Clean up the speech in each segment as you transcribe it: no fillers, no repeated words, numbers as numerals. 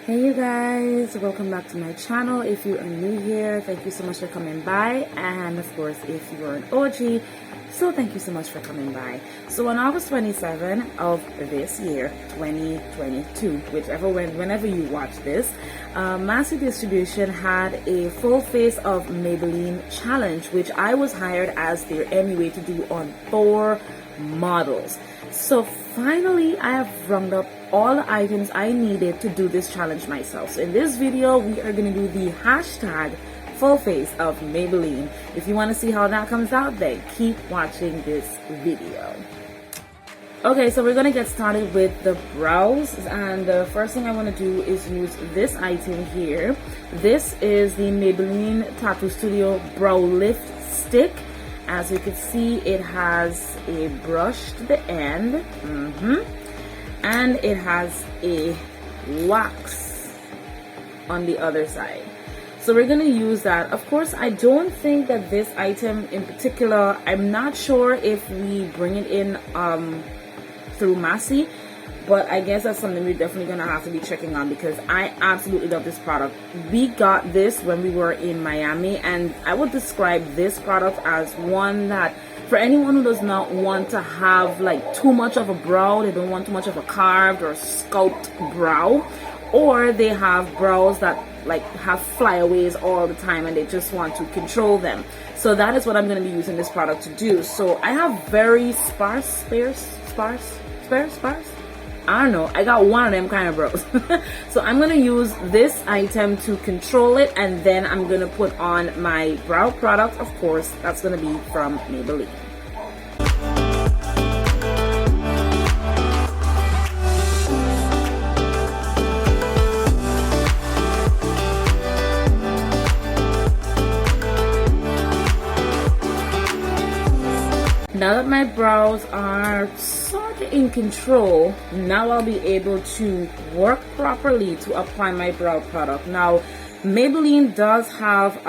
Hey you guys, welcome back to my channel. If you are new here, thank you so much for coming by, and of course if you are an OG, so thank you so much for coming by. So on August 27 of this year 2022, whenever you watch this, Massy Distribution had a full face of Maybelline challenge, which I was hired as their MUA to do on 4 models. So finally I have rounded up all the items I needed to do this challenge myself. So in this video we are going to do the hashtag full face of Maybelline. If you want to see how that comes out, then keep watching this video. Okay, so we're going to get started with the brows, and the first thing I want to do is use this item here. This is the Maybelline Tattoo Studio Brow Lift Stick. As you can see, it has a brush to the end, and it has a wax on the other side. So we're going to use that. Of course, I don't think that this item in particular, I'm not sure if we bring it in through Massy, but I guess that's something we're definitely going to have to be checking on, because I absolutely love this product. We got this when we were in Miami, and I would describe this product as one that, for anyone who does not want to have like too much of a brow, they don't want too much of a carved or sculpted brow, or they have brows that like have flyaways all the time and they just want to control them. So that is what I'm going to be using this product to do. So I have very sparse, I don't know, I got one of them kind of brows. So I'm going to use this item to control it, and then I'm going to put on my brow product. Of course, that's going to be from Maybelline. Now that my brows are sort of in control, now I'll be able to work properly to apply my brow product. Now, Maybelline does have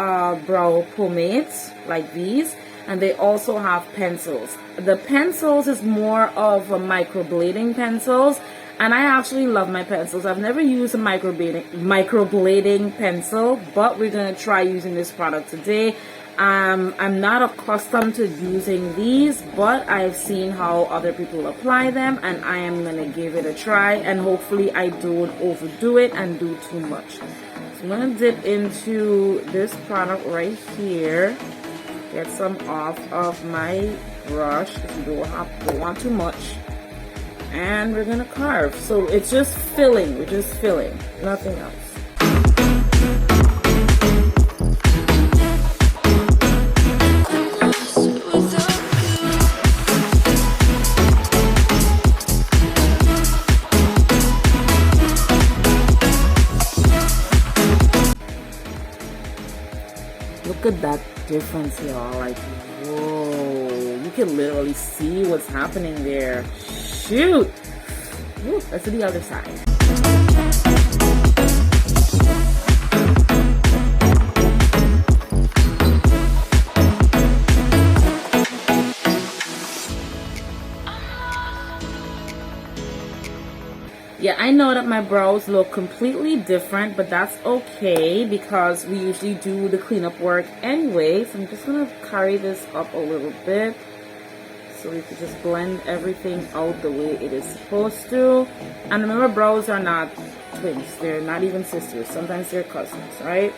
brow pomades like these, and they also have pencils. The pencils is more of a microblading pencils, and I actually love my pencils. I've never used a microblading pencil, but we're going to try using this product today. I'm not accustomed to using these, but I've seen how other people apply them, and I am going to give it a try, and hopefully I don't overdo it and do too much. So I'm going to dip into this product right here, get some off of my brush if you don't want too much, and we're going to carve. So it's just filling, we're just filling, nothing else. Look at that difference, y'all. Like, whoa. You can literally see what's happening there. Shoot. Ooh, let's do the other side. Yeah, I know that my brows look completely different, but that's okay because we usually do the cleanup work anyway. So I'm just going to carry this up a little bit so we can just blend everything out the way it is supposed to. And remember, brows are not twins. They're not even sisters. Sometimes they're cousins, right?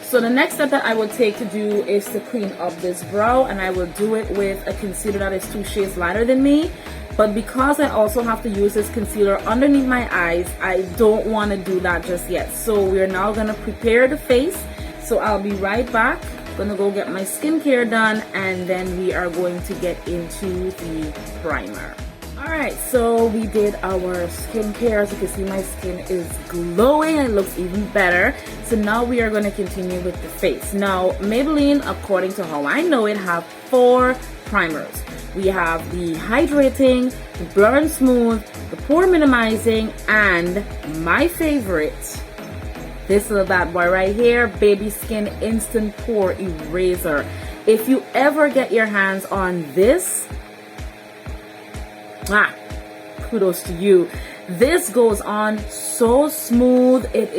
So the next step that I would take to do is to clean up this brow, and I will do it with a concealer that is 2 shades lighter than me. But because I also have to use this concealer underneath my eyes, I don't want to do that just yet. So we're now going to prepare the face. So I'll be right back. I'm going to go get my skincare done, and then we are going to get into the primer. Alright, so we did our skincare. As you can see, my skin is glowing and it looks even better. So now we are going to continue with the face. Now, Maybelline, according to how I know it, have 4 primers. We have the hydrating, the blur and smooth, the pore minimizing, and my favorite, this little bad boy right here, Baby Skin Instant Pore Eraser. If you ever get your hands on this, kudos to you. This goes on so smooth. It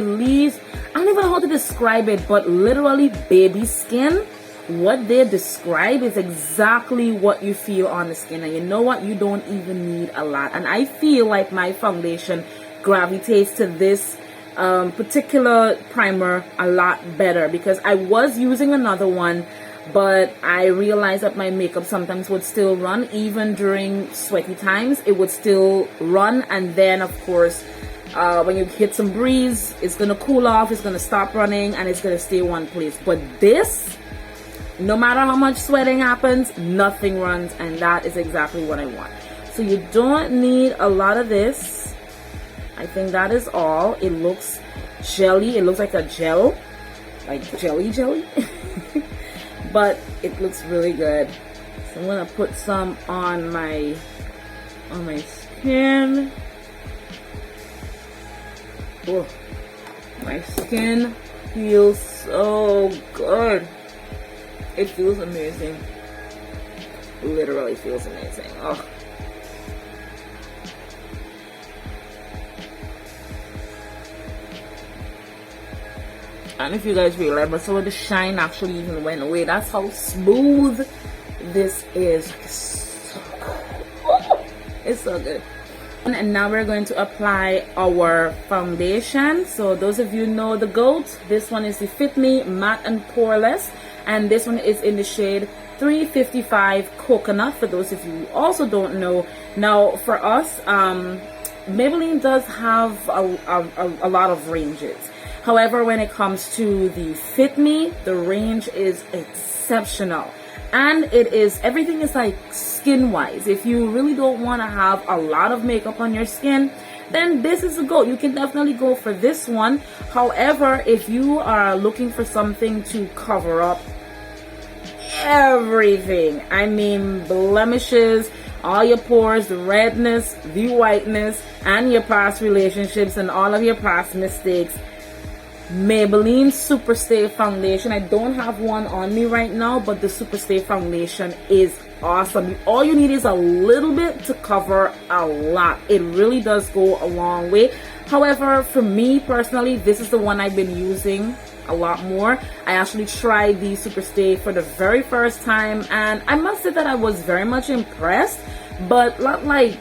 leaves, I don't even know how to describe it, but literally baby skin. What they describe is exactly what you feel on the skin. And you know what? You don't even need a lot. And I feel like my foundation gravitates to this particular primer a lot better, because I was using another one, but I realized that my makeup sometimes would still run. Even during sweaty times, it would still run. And then, of course, when you hit some breeze, it's going to cool off, it's going to stop running, and it's going to stay one place. But this, no matter how much sweating happens, nothing runs, and that is exactly what I want. So you don't need a lot of this. I think that is all. It looks jelly. It looks like a gel, like jelly. But it looks really good. So I'm gonna put some on my skin. Oh, my skin feels so good. It feels amazing. Literally feels amazing. Oh. And if you guys realize, but some of the shine actually even went away. That's how smooth this is. It's so good. And now we're going to apply our foundation. So those of you know the GOAT, this one is the Fit Me Matte and Poreless, and this one is in the shade 355 Coconut, for those of you who also don't know. Now for us, Maybelline does have a lot of ranges. However, when it comes to the Fit Me, the range is exceptional. And everything is like skin wise. If you really don't want to have a lot of makeup on your skin, then this is a go. You can definitely go for this one. However, if you are looking for something to cover up everything, I mean blemishes, all your pores, the redness, the whiteness, and your past relationships and all of your past mistakes, Maybelline Superstay foundation. I don't have one on me right now, but the Superstay foundation is awesome. All you need is a little bit to cover a lot. It really does go a long way. However, for me personally, this is the one I've been using a lot more. I actually tried the Superstay for the very first time, and I must say that I was very much impressed, but not like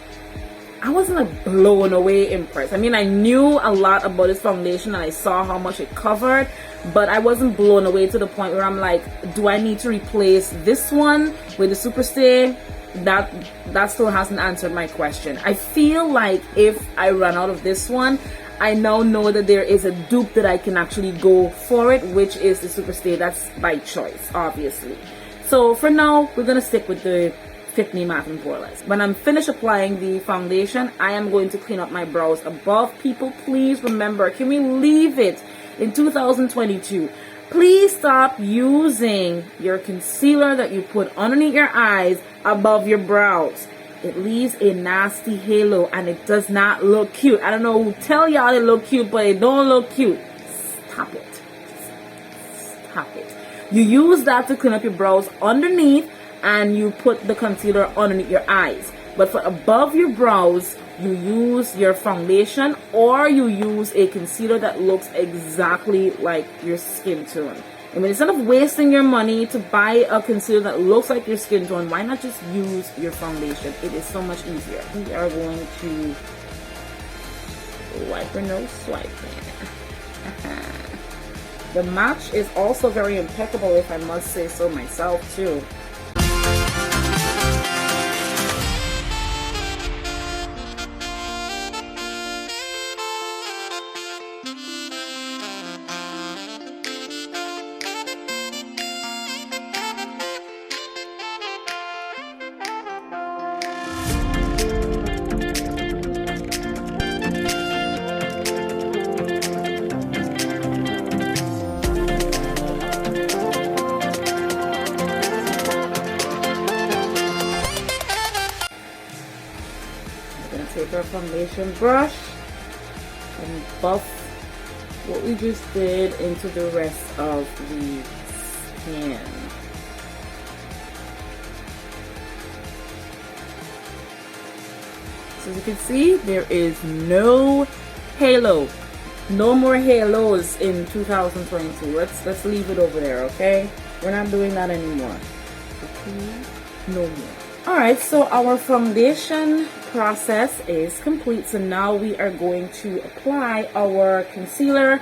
I wasn't like blown away impressed. I mean, I knew a lot about this foundation and I saw how much it covered, but I wasn't blown away to the point where I'm like, do I need to replace this one with the Superstay? That still hasn't answered my question. I feel like if I run out of this one, I now know that there is a dupe that I can actually go for it, which is the Superstay. That's by choice, obviously. So for now, we're gonna stick with the Fit Me Matte and Poreless. When I'm finished applying the foundation, I am going to clean up my brows above. People, please remember, can we leave it in 2022? Please stop using your concealer that you put underneath your eyes above your brows. It leaves a nasty halo and it does not look cute. I don't know who tell y'all it look cute, but it don't look cute. Stop it. Stop it. You use that to clean up your brows underneath, and you put the concealer underneath your eyes. But for above your brows, you use your foundation, or you use a concealer that looks exactly like your skin tone. I mean, instead of wasting your money to buy a concealer that looks like your skin tone, why not just use your foundation? It is so much easier. We are going to wipe your nose swiping. The match is also very impeccable, if I must say so myself too. Take our foundation brush and buff what we just did into the rest of the skin. as you can see, there is no halo. No more halos in 2022. Let's leave it over there, okay? We're not doing that anymore. Okay? No more. Alright, so our foundation process is complete. So now we are going to apply our concealer.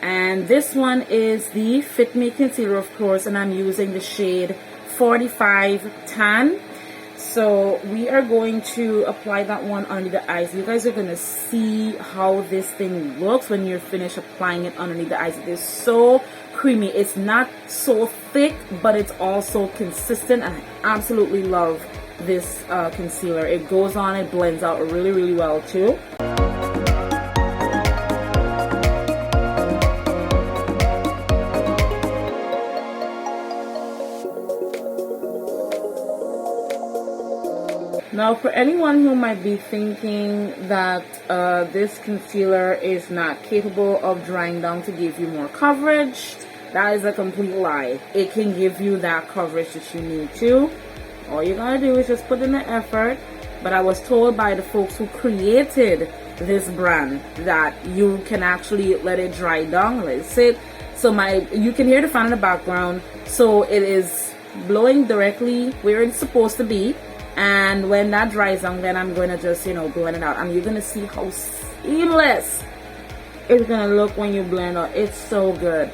And this one is the Fit Me concealer, of course, and I'm using the shade 45 Tan. So we are going to apply that one under the eyes. You guys are going to see how this thing looks when you're finished applying it underneath the eyes. It is so creamy. It's not so thick, but it's also consistent, and I absolutely love this concealer. It goes on, it blends out really, really well too. Now, for anyone who might be thinking that this concealer is not capable of drying down to give you more coverage, that is a complete lie. It can give you that coverage that you need to. All you gotta do is just put in the effort. But I was told by the folks who created this brand that you can actually let it dry down, let it sit. So you can hear the fan in the background. So it is blowing directly where it's supposed to be. And when that dries down, then I'm going to just, blend it out. And you're going to see how seamless it's going to look when you blend out. It's so good.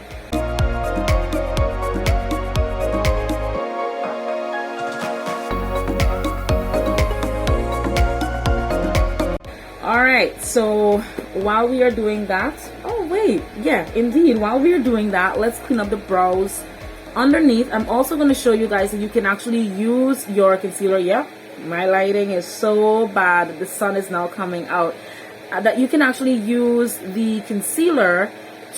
Alright, so while we are doing that, oh wait, yeah, indeed, while we are doing that, let's clean up the brows underneath. I'm also going to show you guys that you can actually use your concealer. Yeah, my lighting is so bad. The sun is now coming out. That you can actually use the concealer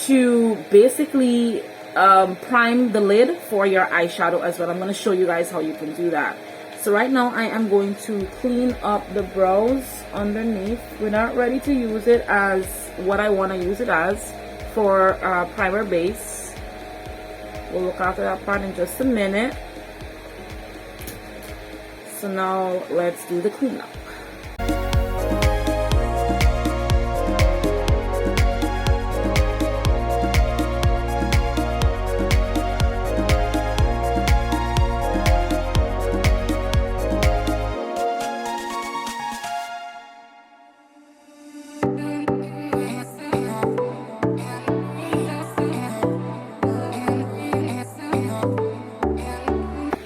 to basically prime the lid for your eyeshadow as well. I'm going to show you guys how you can do that. So right now I am going to clean up the brows underneath. We're not ready to use it as what I want to use it as for primer base. We'll look after that part in just a minute. So now let's do the cleanup.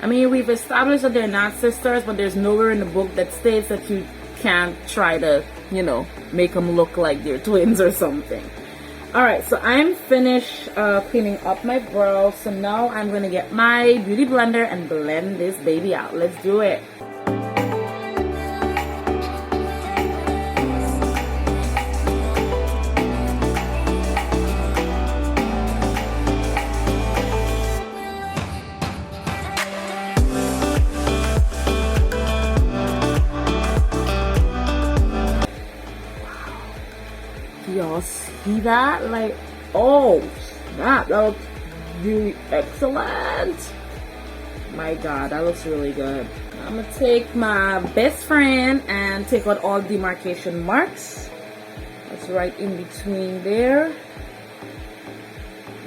I mean, we've established that they're not sisters, but there's nowhere in the book that states that you can't try to, make them look like they're twins or something. Alright, so I'm finished cleaning up my brows. So now I'm going to get my beauty blender and blend this baby out. Let's do it. Y'all see that? Like, oh snap, that looks really excellent. My god, that looks really good. I'm gonna take my best friend and take out all demarcation marks. That's right in between there.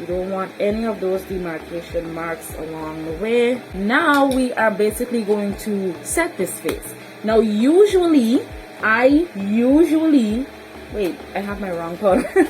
You don't want any of those demarcation marks along the way. Now we are basically going to set this face. Now wait, I have my wrong powder.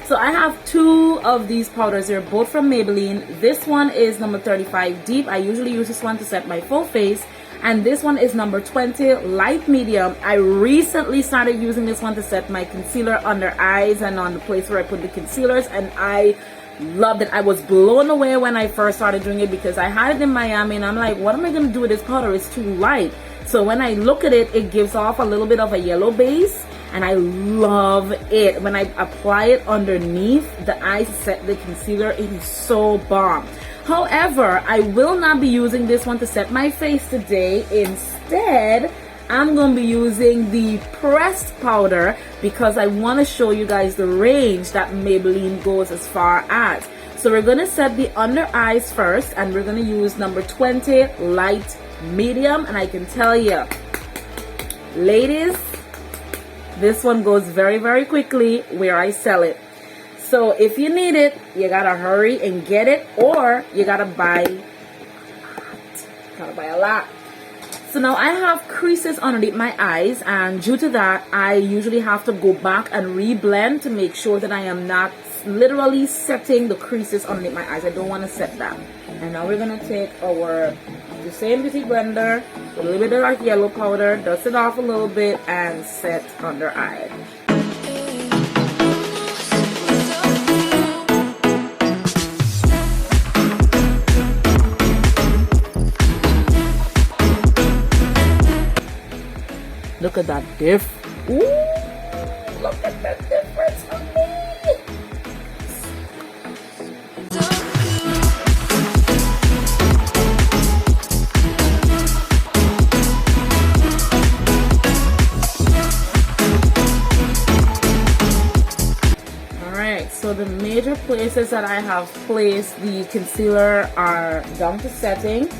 So I have two of these powders. They're both from Maybelline. This one is number 35 Deep. I usually use this one to set my full face. And this one is number 20 Light Medium. I recently started using this one to set my concealer under eyes and on the place where I put the concealers. And I loved it. I was blown away when I first started doing it because I had it in Miami. And I'm like, what am I going to do with this powder? It's too light. So when I look at it, it gives off a little bit of a yellow base. And I love it. When I apply it underneath the eyes to set the concealer, it is so bomb. However, I will not be using this one to set my face today. Instead, I'm going to be using the pressed powder because I want to show you guys the range that Maybelline goes as far as. So we're going to set the under eyes first, and we're going to use number 20 Light Medium. And I can tell you, ladies, This one goes very, very quickly where I sell it. So if you need it, you gotta hurry and get it, or you gotta buy a lot. So now I have creases underneath my eyes, and due to that, I usually have to go back and reblend to make sure that I am not literally setting the creases underneath my eyes. I don't want to set that. And now we're gonna take the same beauty blender, a little bit of our yellow powder, dust it off a little bit, and set under eye. Look at that diff. Ooh, look at that difference on me. Alright, so the major places that I have placed the concealer are down to setting,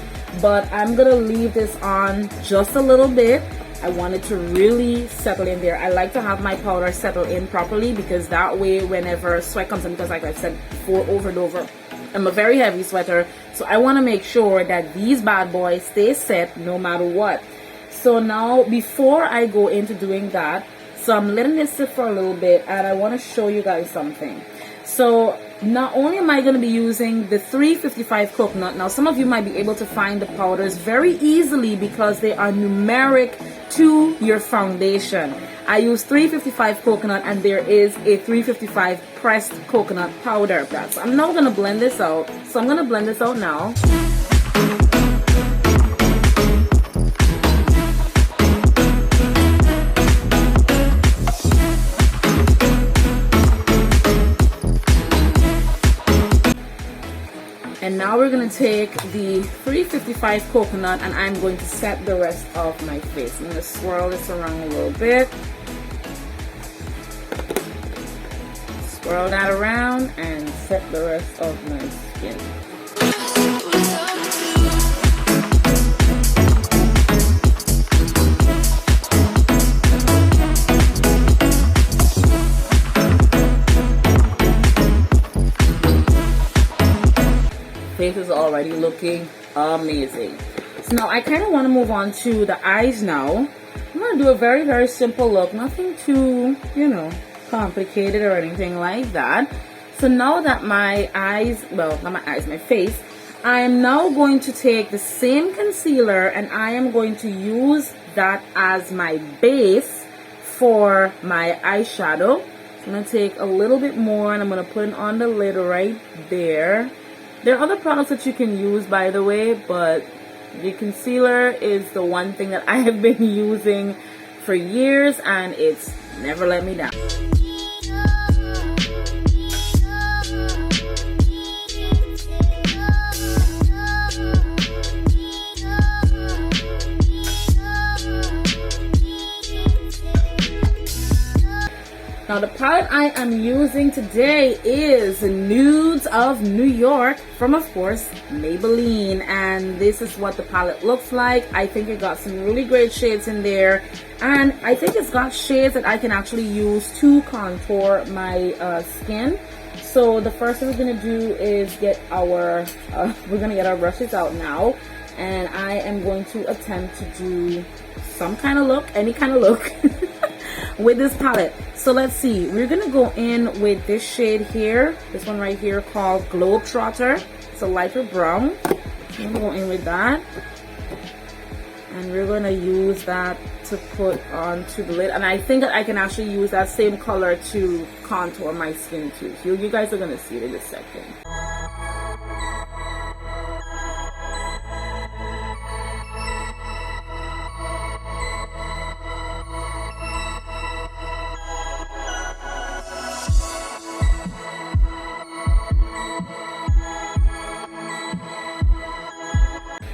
but I'm going to leave this on just a little bit. I want it to really settle in there. I like to have my powder settle in properly, because that way whenever sweat comes in, because like I've said before over and over, I'm a very heavy sweater, so I want to make sure that these bad boys stay set no matter what. So now before I go into doing that, so I'm letting this sit for a little bit, and I want to show you guys something. So not only am I going to be using the 355 coconut, now some of you might be able to find the powders very easily because they are numeric to your foundation. I use 355 coconut, and there is a 355 pressed coconut powder. I'm now going to blend this out. So I'm going to blend this out now. And now we're going to take the 355 coconut, and I'm going to set the rest of my face. I'm going to swirl this around a little bit. Swirl that around and set the rest of my skin. Face is already looking amazing. So now I kind of want to move on to the eyes now. I'm going to do a very, very simple look. Nothing too, complicated or anything like that. So now that my eyes, well, not my eyes, my face, I am now going to take the same concealer, and I am going to use that as my base for my eyeshadow. I'm going to take a little bit more, and I'm going to put it on the lid right there. There are other products that you can use, by the way, but the concealer is the one thing that I have been using for years, and it's never let me down. Now the palette I am using today is Nudes of New York from, of course, Maybelline, and this is what the palette looks like. I think it got some really great shades in there, and I think it's got shades that I can actually use to contour my skin. So the first thing we're gonna do is get our brushes out now, and I am going to attempt to do some kind of look, any kind of look with this palette. So let's see, we're gonna go in with this shade here, this one right here called Globetrotter. It's a lighter brown. I'm gonna go in with that, and we're gonna use that to put onto the lid, and I think that I can actually use that same color to contour my skin too. So you guys are gonna see it in a second.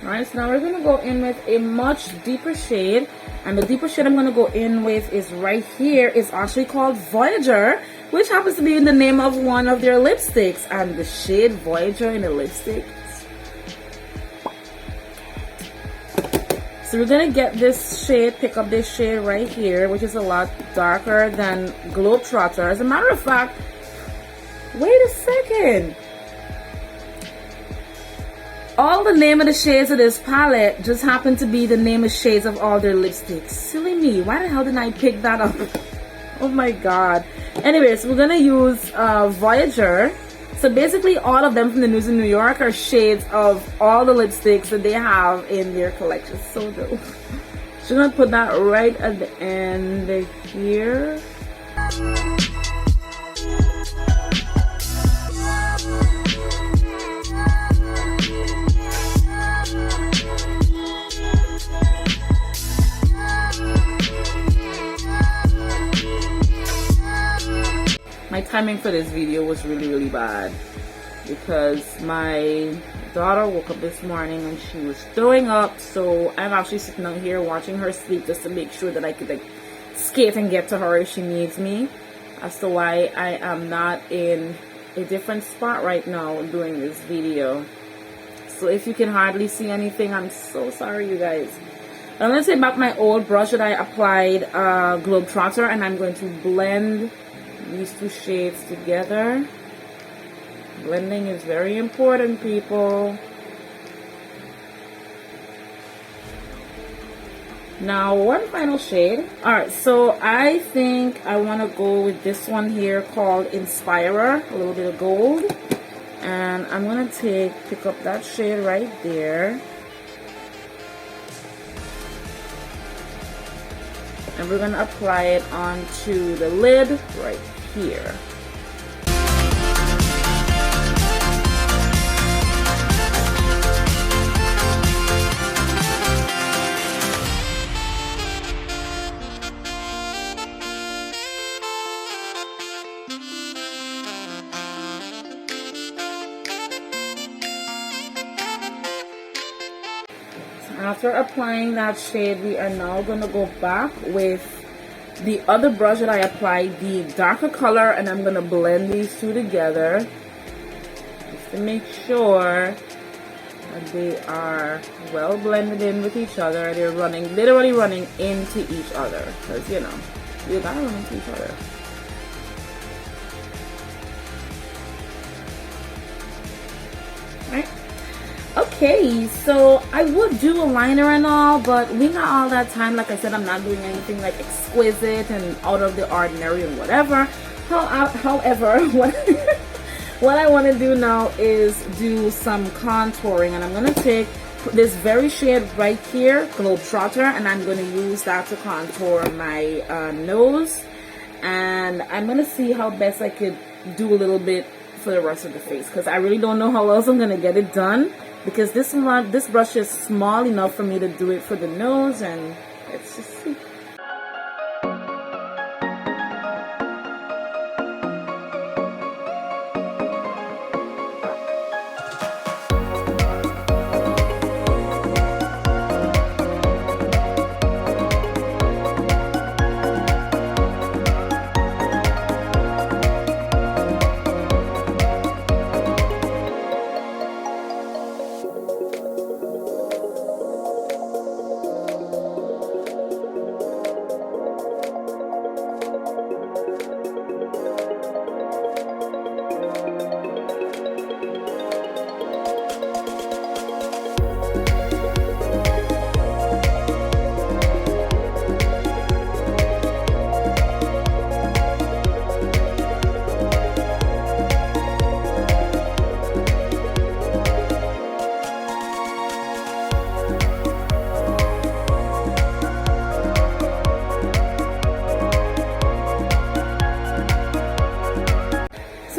Alright, so now we're going to go in with a much deeper shade, and the deeper shade I'm going to go in with is right here. It's actually called Voyager, which happens to be in the name of one of their lipsticks, and the shade Voyager in the lipstick. So we're gonna get this shade, pick up this shade right here, which is a lot darker than Globetrotter. As a matter of fact, wait a second. All the name of the shades of this palette just happen to be the name of shades of all their lipsticks. Silly me, why the hell didn't I pick that up? Oh my god. Anyways, we're gonna use Voyager. So basically all of them from the News in New York are shades of all the lipsticks that they have in their collection. So dope. So I'm gonna put that right at the end here. My timing for this video was really bad because my daughter woke up this morning and she was throwing up, so I'm actually sitting out here watching her sleep just to make sure that I could like skate and get to her if she needs me. As to why I am not in a different spot right now doing this video. So if you can hardly see anything, I'm so sorry, you guys. I'm going to take back my old brush that I applied Globetrotter, and I'm going to blend these two shades together. Blending is very important, people. Now one final shade. Alright, so I think I want to go with this one here called Inspirer, a little bit of gold, and I'm going to pick up that shade right there, and we're going to apply it onto the lid right here. After applying that shade, we are now going to go back with the other brush that I applied the darker color, and I'm going to blend these two together just to make sure that they are well blended in with each other. They're literally running into each other, because you know, you gotta run into each other. Right? Okay, so I would do a liner and all, but we got all that time. Like I said, I'm not doing anything like exquisite and out of the ordinary and whatever. However, what I want to do now is do some contouring, and I'm going to take this very shade right here, Globetrotter, and I'm going to use that to contour my nose, and I'm going to see how best I could do a little bit for the rest of the face, because I really don't know how else I'm going to get it done, because this brush is small enough for me to do it for the nose, and let's just see.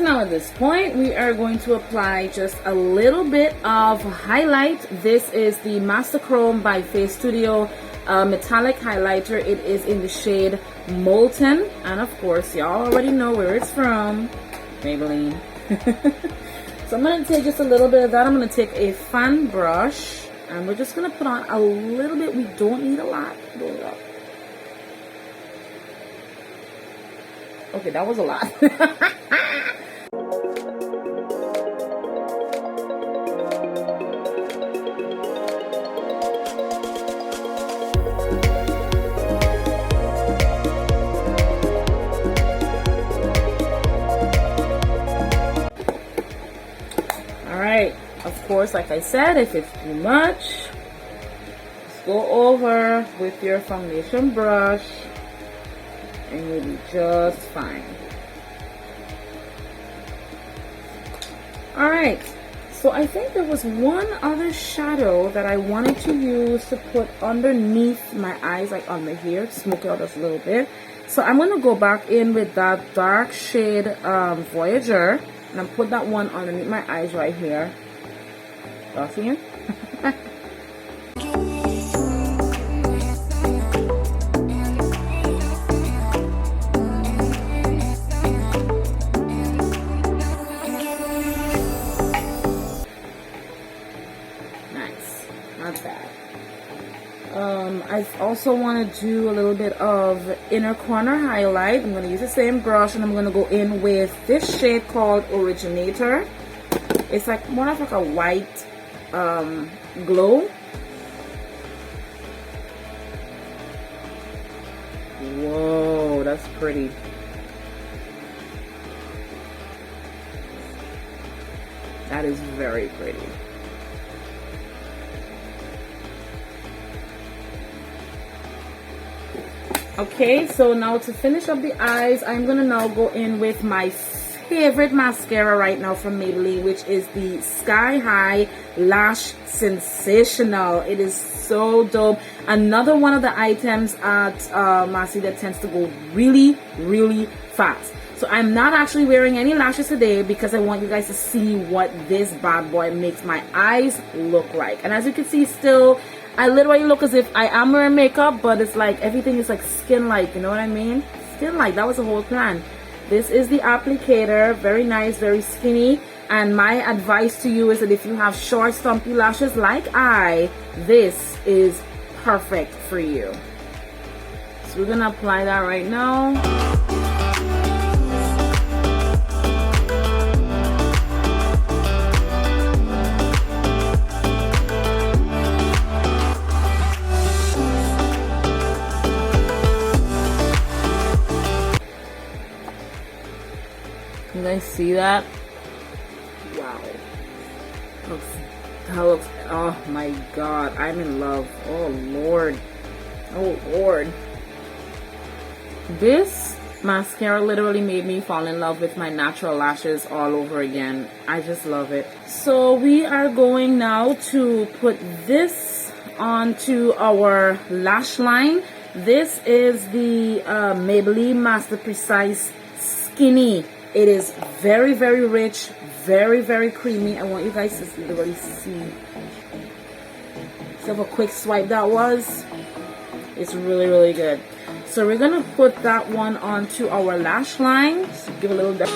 At this point, we are going to apply just a little bit of highlight. This is the Master Chrome by Face Studio metallic highlighter. It is in the shade Molten, and of course y'all already know where it's from, Maybelline. So I'm going to take just a little bit of that. I'm going to take a fan brush, and we're just going to put on a little bit. We don't need a lot. Okay, that was a lot. course, like I said, if it's too much, just go over with your foundation brush and you'll be just fine. Alright, so I think there was one other shadow that I wanted to use to put underneath my eyes, like under here, to smoke it out just a little bit. So I'm going to go back in with that dark shade Voyager, and I'll put that one underneath my eyes right here. Y'all see it? Nice, not bad. I also want to do a little bit of inner corner highlight. I'm going to use the same brush and I'm going to go in with this shade called Originator. It's like more of like a white glow. Whoa, that's pretty. That is very pretty. Okay, so now to finish up the eyes, I'm gonna now go in with my favorite mascara right now from Maybelline, which is the Sky High Lash Sensational. It is so dope. Another one of the items at Massy that tends to go really, really fast. So I'm not actually wearing any lashes today because I want you guys to see what this bad boy makes my eyes look like. And as you can see, still, I literally look as if I am wearing makeup, but it's like everything is like skin-like, you know what I mean? Skin-like, that was the whole plan. This is the applicator, very nice, very skinny. And my advice to you is that if you have short, stumpy lashes like this is perfect for you. So we're gonna apply that right now. You guys see that? Wow. That looks, oh my god, I'm in love. Oh lord. Oh lord. This mascara literally made me fall in love with my natural lashes all over again. I just love it. So we are going now to put this onto our lash line. This is the Maybelline Master Precise Skinny. It is very, very rich, very, very creamy. I want you guys to literally see. So, a quick swipe that was. It's really, really good. So we're gonna put that one onto our lash line. Just give a little bit.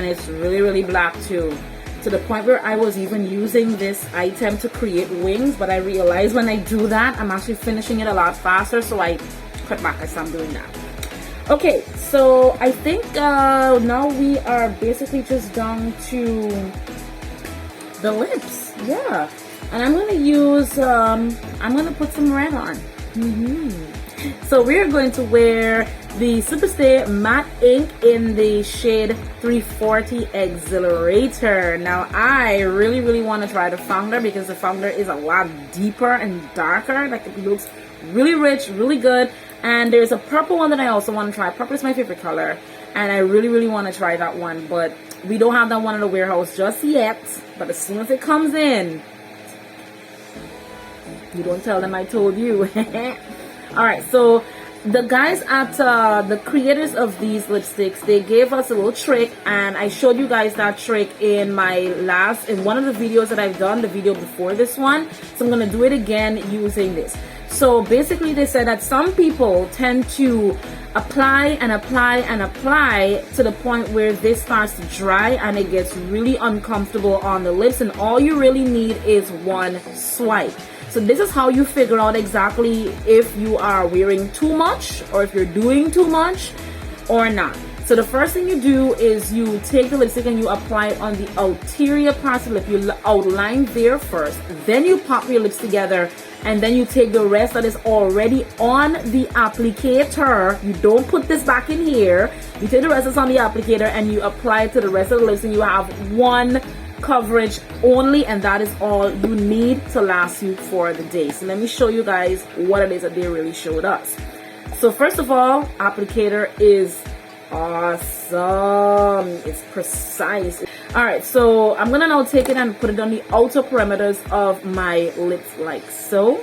It's really, really black too, to the point where I was even using this item to create wings, but I realized when I do that I'm actually finishing it a lot faster, so I cut back. I stopped doing that. Okay, so I think now we are basically just down to the lips. Yeah, and I'm gonna use I'm gonna put some red on. So we're going to wear the Superstay Matte Ink in the shade 340 Exhilarator. Now I really, really want to try the Founder because the Founder is a lot deeper and darker. Like, it looks really rich, really good. And there's a purple one that I also want to try. Purple is my favorite color, and I really, really want to try that one, but we don't have that one in the warehouse just yet. But as soon as it comes in, you don't tell them I told you. Alright, so the guys at the creators of these lipsticks, they gave us a little trick, and I showed you guys that trick in one of the videos that I've done, the video before this one. So I'm gonna do it again using this. So basically they said that some people tend to apply and apply and apply to the point where this starts to dry and it gets really uncomfortable on the lips, and all you really need is one swipe. So this is how you figure out exactly if you are wearing too much or if you're doing too much or not. So So the first thing you do is you take the lipstick and you apply it on the ulterior part of the lip. You outline there first, then you pop your lips together, and then you take the rest that is already on the applicator. You don't put this back in here. You take the rest that's on the applicator and you apply it to the rest of the lips, and you have one coverage only, and that is all you need to last you for the day. So let me show you guys what it is that they really showed us. So first of all, applicator is awesome. It's precise. All right, so I'm gonna now take it and put it on the outer perimeters of my lips like so.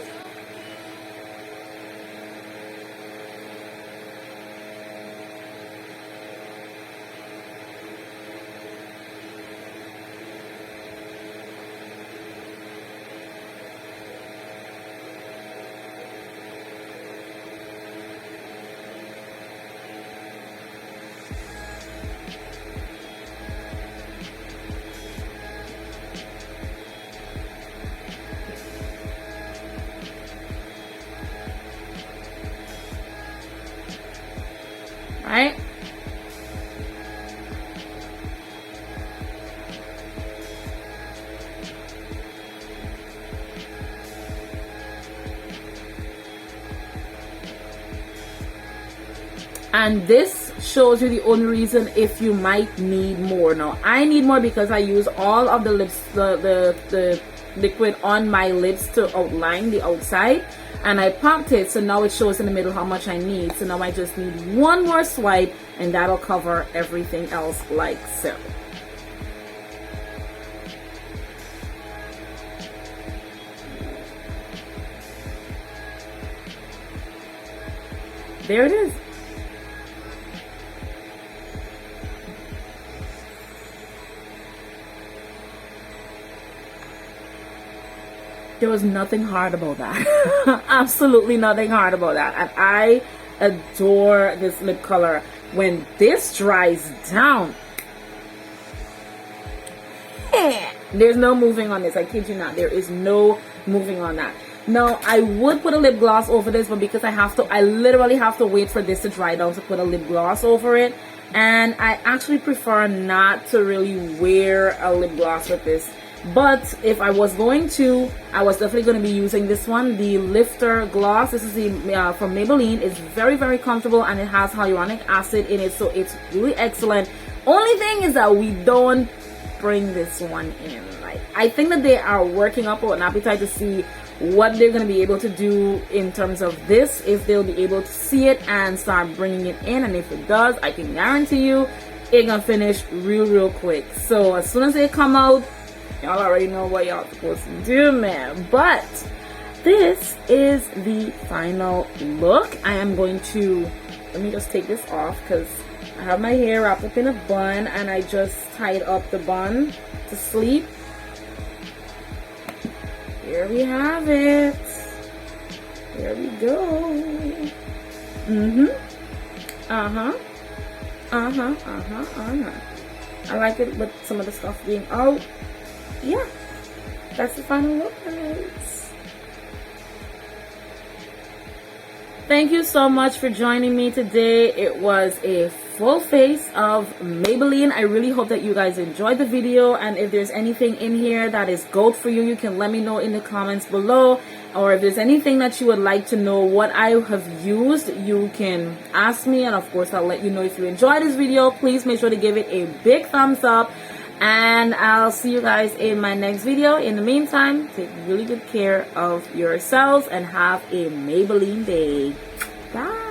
Right? And this shows you the only reason if you might need more. Now I need more because I use all of the lips, the liquid on my lips to outline the outside, and I popped it, so now it shows in the middle how much I need. So now I just need one more swipe and that'll cover everything else like so. There it is. There was nothing hard about that. Absolutely nothing hard about that. And I adore this lip color. When this dries down, there's no moving on this. I kid you not. There is no moving on that. Now, I would put a lip gloss over this, but because I literally have to wait for this to dry down to put a lip gloss over it. And I actually prefer not to really wear a lip gloss with this. But if I was going to, I was definitely going to be using this one, the Lifter Gloss. This is the from Maybelline. It's very, very comfortable, and it has hyaluronic acid in it, so it's really excellent. Only thing is that we don't bring this one in. Like, I think that they are working up an appetite to see what they're going to be able to do in terms of this, if they'll be able to see it and start bringing it in. And if it does, I can guarantee you it's gonna finish real quick. So as soon as they come out, y'all already know what y'all supposed to do, man. But this is the final look. I am going to, let me just take this off because I have my hair wrapped up in a bun and I just tied up the bun to sleep. Here we have it. There we go. I like it with some of the stuff being out. Yeah, that's the final look, guys. Thank you so much for joining me today. It was a full face of Maybelline. I really hope that you guys enjoyed the video, and if there's anything in here that is gold for you, you can let me know in the comments below. Or if there's anything that you would like to know what I have used, you can ask me, and of course I'll let you know. If you enjoyed this video, please make sure to give it a big thumbs up, and I'll see you guys in my next video. In the meantime, take really good care of yourselves and have a Maybelline day. Bye.